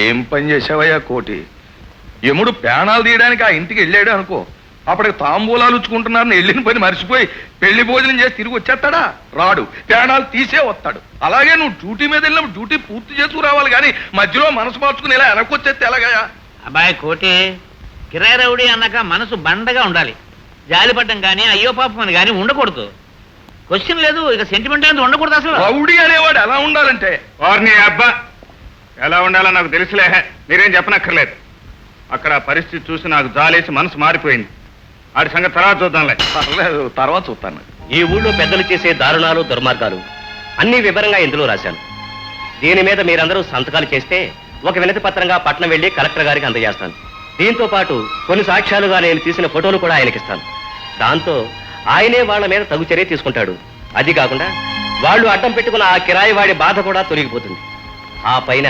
ఏం పని చేసావయ్యా కోటి? యముడు ప్రాణాలు తీయడానికి ఆ ఇంటికి వెళ్ళాడు అనుకో, అప్పటికి తాంబూలాలు ఉచ్చుకుంటున్నారని వెళ్ళిన పని మర్చిపోయి పెళ్లి భోజనం చేసి తిరిగి వచ్చేస్తాడా? రాడు, ప్రాణాలు తీసే వస్తాడు. అలాగే నువ్వు డ్యూటీ మీద వెళ్ళినప్పుడు డ్యూటీ పూర్తి చేసుకు రావాలి, కానీ మధ్యలో మనసు మార్చుకుని ఇలా వెనకొచ్చేస్తే ఎలాగయా? అబ్బాయి కోటి, కిరాయి రౌడీ అన్నాక మనసు బండగా ఉండాలి. జాలిపడ్డం కానీ అయ్యో పాపం అని కానీ ఉండకూడదు. క్వశ్చన్ లేదు, ఇక సెంటిమెంట్ అనేది ఉండకూడదు. అసలు రౌడీ అనేవాడు ఎలా ఉండాలంటే, వారిని అబ్బా ఎలా ఉండాలో నాకు తెలుసులే, మీరేం చెప్పనక్కర్లేదు. అక్కడ పరిస్థితి చూసి నాకు జాలేసి మనసు మారిపోయింది. ఆడి సంగతి తర్వాత చూద్దాంలే. పర్లేదు, తర్వాత చూస్తాను. ఈ ఊళ్ళో పెద్దలు చేసే దారుణాలు దుర్మార్గాలు అన్ని వివరంగా ఇందులో రాశాను. దీని మీద మీరందరూ సంతకాలు చేస్తే ఒక వినతి పత్రంగా పట్నం వెళ్లి కలెక్టర్ గారికి అందజేస్తాను. దీంతో పాటు కొన్ని సాక్ష్యాలుగా నేను తీసిన ఫోటోలు కూడా ఆయనకిస్తాను. దాంతో ఆయనే వాళ్ళ మీద తగు చర్య తీసుకుంటాడు. అది కాకుండా వాళ్ళు అడ్డం పెట్టుకున్న ఆ కిరాయి వాడి బాధ కూడా తొలగిపోతుంది. ఆ పైన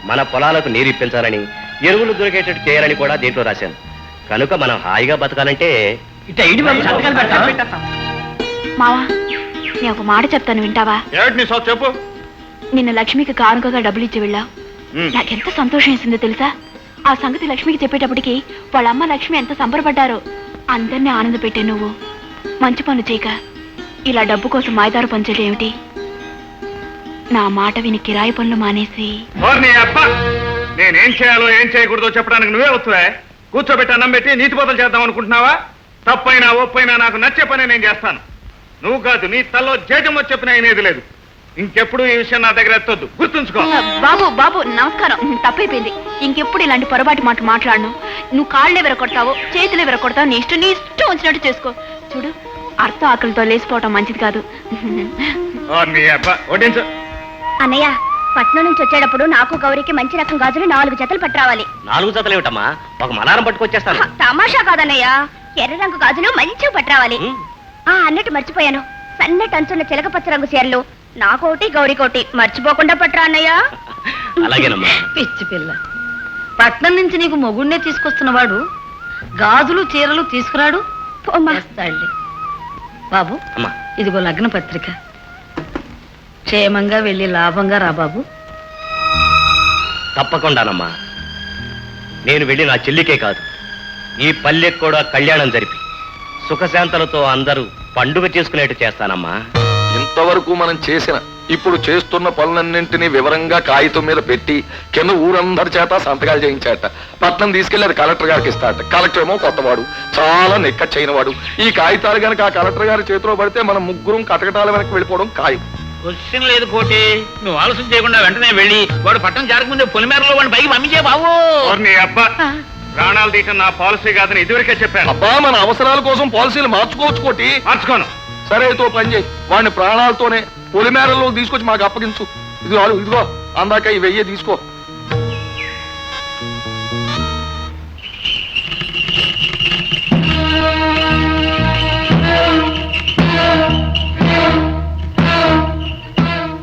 మన పొలాలకు నీరు ఇప్పించాలని, ఎరువులు దొరికేటట్టు చేయాలని కూడా దీంట్లో రాశాను. కనుక మనం హాయిగా బతకాలంటే మావా, నేను ఒక మాట చెప్తాను, వింటావా? చెప్పు. నిన్న లక్ష్మికి కానుకగా డబ్బులు ఇచ్చి వెళ్ళావు. నాకెంత సంతోషం వేసిందో తెలుసా? ఆ సంగతి లక్ష్మికి చెప్పేటప్పటికి వాళ్ళ అమ్మ లక్ష్మి ఎంత సంబరపడ్డారో. అందరినీ ఆనంద పెట్టే నువ్వు మంచి పనులు చేయక ఇలా డబ్బు కోసం మాయదారు పనిచేయడం ఏమిటి? నా మాట విని కిరాయి పనులు మానేసి నేనేం చేయాలో ఏం చేయకూడదో చెప్పడానికి నువ్వే వస్తువే. కూర్చోబెట్టి అన్నం పెట్టి నీతి బదులు చేద్దాం అనుకుంటున్నావా? తప్పైనా ఒప్పైనా నాకు నచ్చే పని నేను చేస్తాను. నువ్వు కాదు, నీ తల్లో జేజమ్మ చెప్పిన అయినది లేదు. ఇంకెప్పుడు ఈ విషయం నా దగ్గర ఎత్తొద్దు, గుర్తుంచుకో. బాబు బాబు నమస్కారం, తప్పైపోయింది. ఇంకెప్పుడు ఇలాంటి పొరపాటు మాట మాట్లాడను. నువ్వు కాళ్ళే విరగొడతావు, చేతులే విరగొడతావు, నీ ఇష్టం వచ్చినట్టు చేసుకో. చూడు, అర్థం ఆకలితో లేచిపోవటం మంచిది కాదు. అన్నయ్య, పట్నం నుంచి వచ్చేటప్పుడు నాకు గౌరికి మంచి రకం గాజులు 4 జతలు పట్టురావాలి. 4 జతలు ఏమిటమ్మా? ఒక మలారం పట్టుకొచ్చేస్తాను. తమాషా కాదన్నయ్య, ఎర్ర రంగు గాజులు మంచిగా పట్టురావాలి. అన్నట్టు మర్చిపోయాను, సన్నటి అంచున్న చిలకపచ్చ రంగు చీరలు నాకోటి గౌరీకోటి మర్చిపోకుండా పట్టురా అన్నయ్య. అలాగేనమ్మా. పిచ్చి పిల్ల, పట్నం నుంచి నీకు మొగుడినే తీసుకొస్తున్నవాడు గాజులు చీరలు తీసుకురాడు. బాబు, ఇదిగో లగ్న పత్రిక. క్షేమంగా వెళ్ళి లాభంగా రా బాబు. తప్పకుండానమ్మా. నేను వెళ్ళి నా చెల్లికే కాదు, ఈ పల్లెకు కూడా కళ్యాణం జరిపి సుఖశాంతలతో అందరూ పండుగ చేసుకునేట్టు చేస్తానమ్మా. ఇంతవరకు మనం చేసిన, ఇప్పుడు చేస్తున్న పనులన్నింటినీ వివరంగా కాగితం మీద పెట్టి కింద ఊరందరి చేత సంతకాలు చేయించాట. పట్నం తీసుకెళ్లి అది కలెక్టర్ గారికి ఇస్తాట. కలెక్టర్ ఏమో కొత్తవాడు, చాలా నిక్కచ్చైన వాడు. ఈ కాగితాలు కనుక ఆ కలెక్టర్ గారి చేతిలో పడితే మనం ముగ్గురం కటకటాల వెనక్కి వెళ్ళిపోవడం ఖాయం. క్వశ్చన్ లేదు కోటి, నువ్వు ఆలోచన చేయకుండా వెంటనే వెళ్ళి వాడు పట్టణం జారకముందే పొలిమేరలో వాడిని పైకి పంపించే బాబు. అబ్బా, ప్రాణాలు తీయటం నా పాలసీ కాదని ఇదివరకే చెప్పాను. అబ్బా, మన అవసరాల కోసం పాలసీలు మార్చుకోవచ్చు కోటి. మార్చుకోను. సరే, తో పని చేయి, వాడిని ప్రాణాలతోనే పొలిమేరల్లో తీసుకొచ్చి మాకు అప్పగించు. ఇదిగో అందాక ఈ 1000 తీసుకో.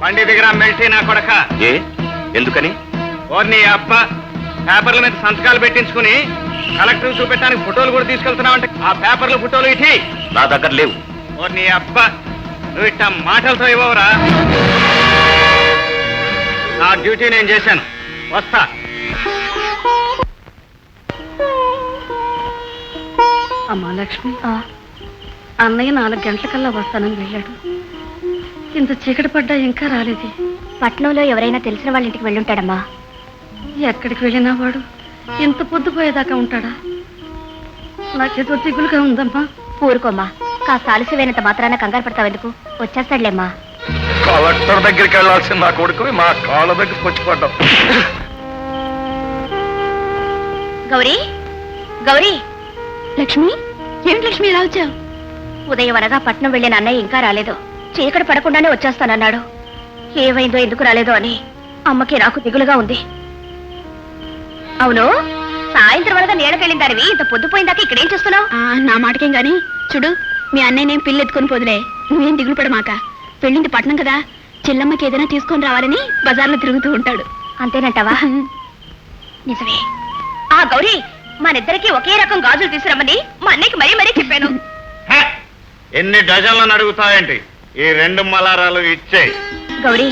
బండి దగ్గర మెల్టీ నా కొడక. ఎందుకని? ఓర్ని అబ్బా, పేపర్ల మీద సంతకాలు పెట్టించుకుని కలెక్టర్ చూపెట్టడానికి ఫోటోలు కూడా తీసుకెళ్తున్నావంటే ఆ పేపర్లు ఫోటోలు ఇటీ నా దగ్గర లేవు. ఓర్ని అబ్బా, నువ్వు ఇట్ట మాటలతో ఇవ్వవురా. నా డ్యూటీ నేను చేశాను, వస్తా. అమ్మా లక్ష్మి, అన్నయ్య 4 గంటలకల్లా వస్తానని వెళ్ళాడు. ఇంత చీకటి పడ్డా ఇంకా రాలేదే. పట్నంలో ఎవరైనా తెలిసిన వాళ్ళ ఇంటికి వెళ్ళుంటాడమ్మా. ఎక్కడికి వెళ్ళినా వాడు ఇంత పొద్దుపోయేదాకా ఉంటాడా? నాకేదో దిగులుగా ఉందమ్మా. ఊరుకోమ్మా, కాస్త ఆలస్యమైనంత మాత్రాన కంగారు పడతావెందుకు? వచ్చేస్తాడులేమ్మా. కలెక్టర్ దగ్గరికి వెళ్ళాల్సిన నా కొడుకు మా కాళ్ళ దగ్గరికి వచ్చి పడ్డాం. గౌరీ, గౌరీ. లక్ష్మి, ఏమిటి లక్ష్మి ఇలా వచ్చావు? ఉదయం అనగా పట్నం వెళ్ళిన అన్నయ్య ఇంకా రాలేదు. చీకటి పడకుండానే వచ్చేస్తానన్నాడు. ఏమైందో, ఎందుకు రాలేదో అని అమ్మకి నాకు దిగులుగా ఉంది. అవును, సాయంత్రం అనగా నీడకెళ్ళిన దానివి ఇంత పొద్దుపోయిందాకా ఇక్కడేం చేస్తున్నావు? నా మాటకేం గాని, చూడు, మీ అన్నయ్యనేం పిల్లి ఎత్తుకొని పోదులే. నువ్వేం దిగులు పడమాక. పెళ్ళింటి పట్నం కదా, చెల్లమ్మకి ఏదైనా తీసుకొని రావాలని బజార్లో తిరుగుతూ ఉంటాడు. అంతేనంటావా? నిజమే. ఆ గౌరీ, మనిద్దరికి ఒకే రకం గాజులు తీసుకురమ్మని మా అన్నయ్యకి మరీ మరీ చెప్పాను. ఎన్ని డజన్లను అడుగుతావేంటి? ఈ 2 మలారాలు ఇచ్చేయి. గౌరీ,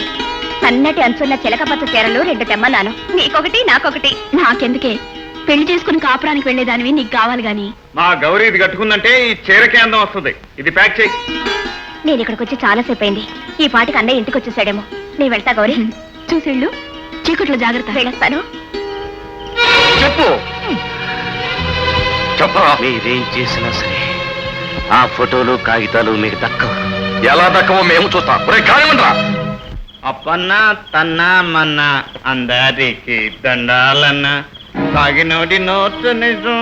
సన్నటి అంచున్న చిలకపచ్చ చీరలు 2 తెమ్మన్నాను. నీకొకటి నాకొకటి. నాకెందుకే, పెళ్లి చేసుకుని కాపురానికి వెళ్లేదానివి నీకు కావాలి గాని. మా గౌరీ ఇది కట్టుకుందంటే ఈ చీరకే అందం వస్తుంది. ఇది ప్యాక్ చేయి. నేను ఇక్కడికి వచ్చి చాలాసేపు అయింది. ఈ పాటికి అన్నయ్య ఇంటికి వచ్చేసాడేమో. నీ వెళ్తా గౌరీ. చూసేళ్ళు, చీకట్లో జాగ్రత్త. వెళ్ళొస్తాను. చెప్పు చెప్పరా. మీరేం చేసినా సరే ఆ ఫోటోలు కాగితాలు మీకు దక్కవు. ఎలా దక్కవో మేము చూస్తాం. కానివ్వండిరా. అప్పన్నా తన్నా మన్నా అందరికి దండాలన్నా సాగినోడి నోటు నిజం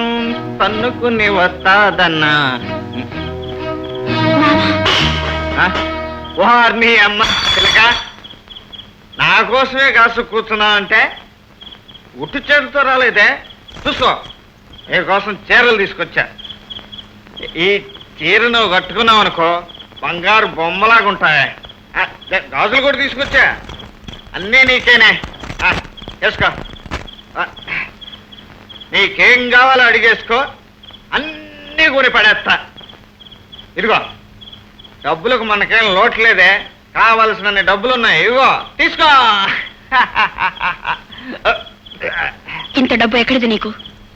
తన్నుకుని వస్తాదన్నా. వారిని అమ్మ పిల్లక నా కోసమే కాసు కూర్చున్నావు అంటే ఉట్టు చేతితో రాలేదే. చూసుకో, నీ కోసం చీరలు తీసుకొచ్చా. ఈ చీర నువ్వు కట్టుకున్నావు అనుకో బంగారు బొమ్మలాగా ఉంటాయి. గాజులు కూడా తీసుకొచ్చా. అన్నీ నీకేనే. వేసుకో. నీకేం కావాలో అడిగేసుకో, అన్నీ కొని పడేస్తా. ఇదిగో, డబ్బులకు మనకేం లోట్లేదే. కావలసినన్ని డబ్బులున్నాయి. ఇదిగో తీసుకో. ఇంత డబ్బు ఎక్కడిది నీకు?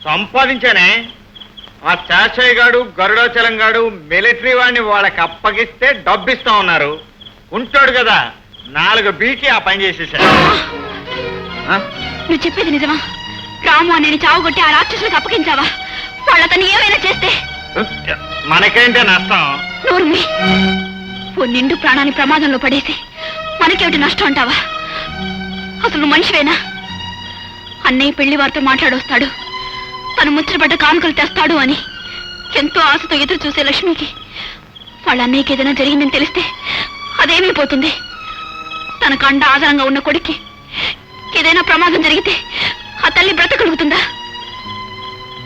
సంపాదించానే. ఆ చాచయ్య గాడు గరుడాచలం గాడు మిలిటరీ వాడిని వాళ్ళకి అప్పగిస్తే డబ్బిస్తా ఉన్నారు. ఉంటాడు కదా, 4 బీకి ఆ పని చేసేసాడు. నువ్వు చెప్పేది నిజమా? రాము అని చావుగొట్టి ఆ రాక్షసులకు అప్పగించావా? వాళ్ళతను ఏమైనా చేస్తే మనకేంటే నష్టం? నూర్మి, ఓ నిండు ప్రాణాన్ని ప్రమాదంలో పడేసి మనకేమిటి నష్టం అంటావా? అసలు నువ్వు మనిషివేనా? అన్నయ్య పెళ్లి వారితో మాట్లాడొస్తాడు, తను ముచ్చటపడ్డ కానుకలు తెస్తాడు అని ఎంతో ఆశతో ఎదురు చూసే లక్ష్మికి వాళ్ళ అన్నయ్యకి ఏదైనా జరిగిందని తెలిస్తే అదేమైపోతుంది? తన కండ ఆధారంగా ఉన్న కొడుక్కి ఏదైనా ప్రమాదం జరిగితే ఆ తల్లి బ్రతకలుగుతుందా?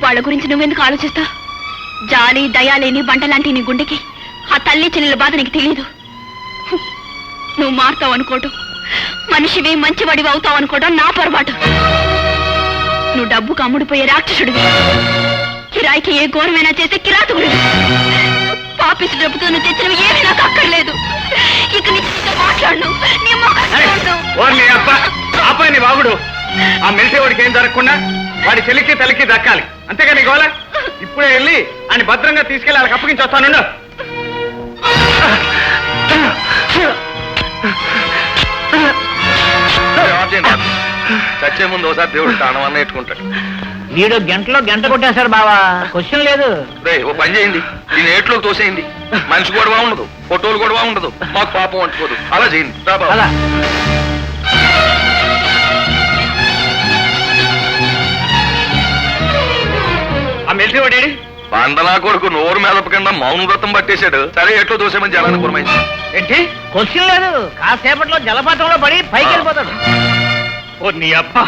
వాళ్ళ గురించి నువ్వెందుకు ఆలోచిస్తావు? జాలి దయా లేని బంటలాంటి నీ గుండెకి ఆ తల్లి చెల్లెల బాధ నీకు తెలియదు. నువ్వు మారుతావు అనుకోవటం, మనిషివి మంచివాడివి అవుతావు అనుకోవడం నా పొరపాటు. నువ్వు డబ్బుకు అమ్ముడిపోయే రాక్షసుడివి, కిరాయికి ఏ ఘోరమైనా చేసే కిరాతకుడివి. పాపిస్తు డబ్బుతో నువ్వు తెచ్చినవి ఏమీ నాకు అక్కర్లేదు. ఇక నీతో మాట్లాడు. నీ మొహం చూడు. నీ బాబుడు ఆ మిలిటరీ వాడికి ఏం జరగకుండా వాడి చెల్లికి తల్లికి దక్కాలి, అంతేగాని గోళ. ఇప్పుడే వెళ్ళి ఆయన భద్రంగా తీసుకెళ్ళి వాళ్ళకి అప్పగించి వస్తాను. చచ్చే ముందు ఒకసారి దేవుడు తానం అన్న ఎట్టుకుంటాడు. వీడు గంట కొట్టేశాడు బావా, క్వశ్చన్ లేదు. ఓ పని చేయండి, దీని ఏట్లోకి తోసేయండి. మనిషి గొడవ ఉండదు, ఫోటోలు గొడవ ఉండదు, మాకు పాపం అంటుకోదు. అలా చేయండి. అలా ఆ మిలిటరీ వాడేడి? బండలా కొడుకు నోరు మెదపకుండా మౌన వ్రతం పట్టేశాడు. సరే ఎట్లో దోసేమని జలాన్ని పురమైంది. ఏంటి? క్వశ్చన్ లేదు, కాసేపట్లో జలపాతంలో పడి పైకి వెళ్ళిపోతాడు. ఓ నీ అబ్బా.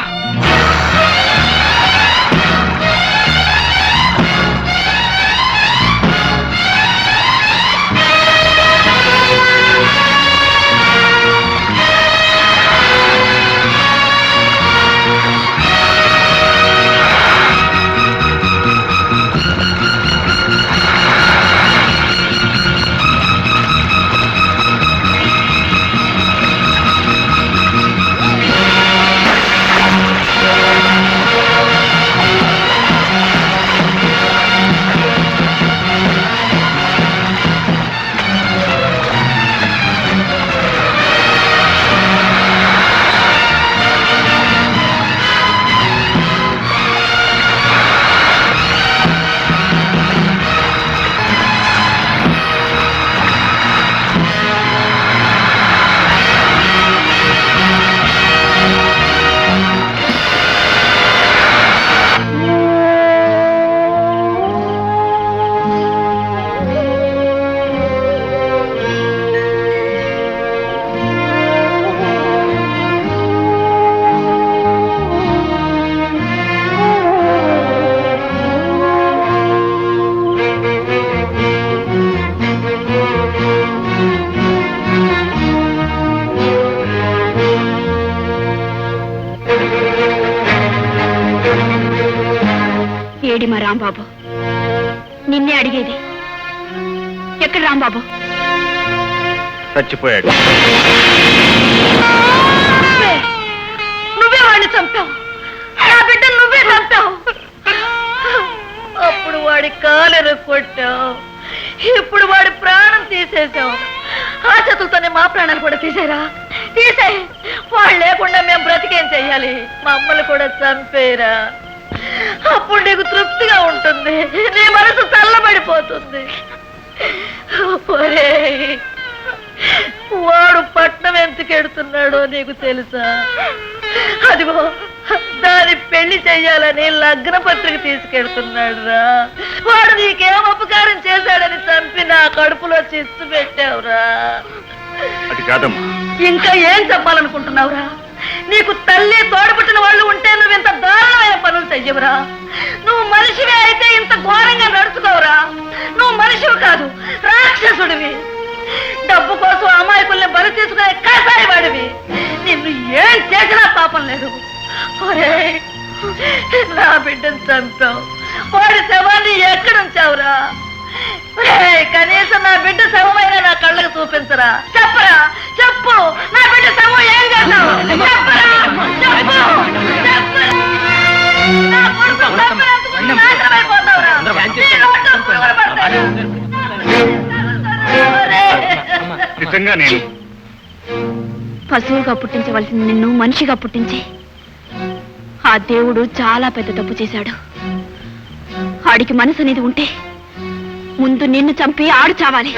ఏడి మా రాంబాబు? నిన్నే అడిగేది. ఎక్కడ రాంబాబు? చచ్చిపోయాడు. చంపావు, నా బిడ్డ నువ్వే చంపావు. అప్పుడు వాడి కాలెరు కొట్టావు, ఇప్పుడు వాడి ప్రాణం తీసేశావు. ఆ చేతులతోనే మా ప్రాణాలు కూడా తీసేరా, తీసేయి. వాళ్ళు లేకుండా మేము బ్రతికేం చెయ్యాలి? మమ్మల్ని కూడా చంపేరా. అప్పుడు నీకు తృప్తిగా ఉంటుంది, నీ మనసు చల్లబడిపోతుంది. వాడు పట్నం ఎందుకెడుతున్నాడో నీకు తెలుసా? అదిగో దాని పెళ్లి చెయ్యాలని లగ్న పత్రిక తీసుకెళ్తున్నాడు రా. వాడు నీకేం ఉపకారం చేశాడని చంపి నా కడుపులో చిచ్చు పెట్టావురా. అది కాదమ్మా. ఇంకా ఏం చెప్పాలనుకుంటున్నావురా? నీకు తల్లి తోడబుట్టిన వాళ్ళు ఉంటే నువ్వు ఇంత దారుణమైన పనులు చెయ్యవురా. నువ్వు మనిషివే అయితే ఇంత ఘోరంగా నడుచుకోవురా. నువ్వు మనిషివి కాదు, రాక్షసుడివి. డబ్బు కోసం అమాయకుల్ని బలి తీసుకునే కసాయి వాడివి. నిన్ను ఏం చేసినా పాపం లేదు. ఒరేయ్, నా బిడ్డను చంపావు, వాడి శవాన్ని ఎక్కడ ఉంచావురా? కనీసం నా బిడ్డ శవమైనా నా కళ్ళకు చూపించరా? చెప్పరా, చెప్పు. నా బిడ్డ శవం ఏం చేస్తావు? చెప్పరా, చెప్పు, చెప్పు. నా కొడుకు చంపినందుకు నాశనమైపోతావురా. నీ నోట్లో పురుగులు పడతాయి. నిజంగా నేను పశువుగా పుట్టించవలసింది నిన్ను మనిషిగా పుట్టించి ఆ దేవుడు చాలా పెద్ద తప్పు చేశాడు. ఆడికి మనసు అనేది ఉంటే ముందు నిన్ను చంపి ఆడు చావాలి.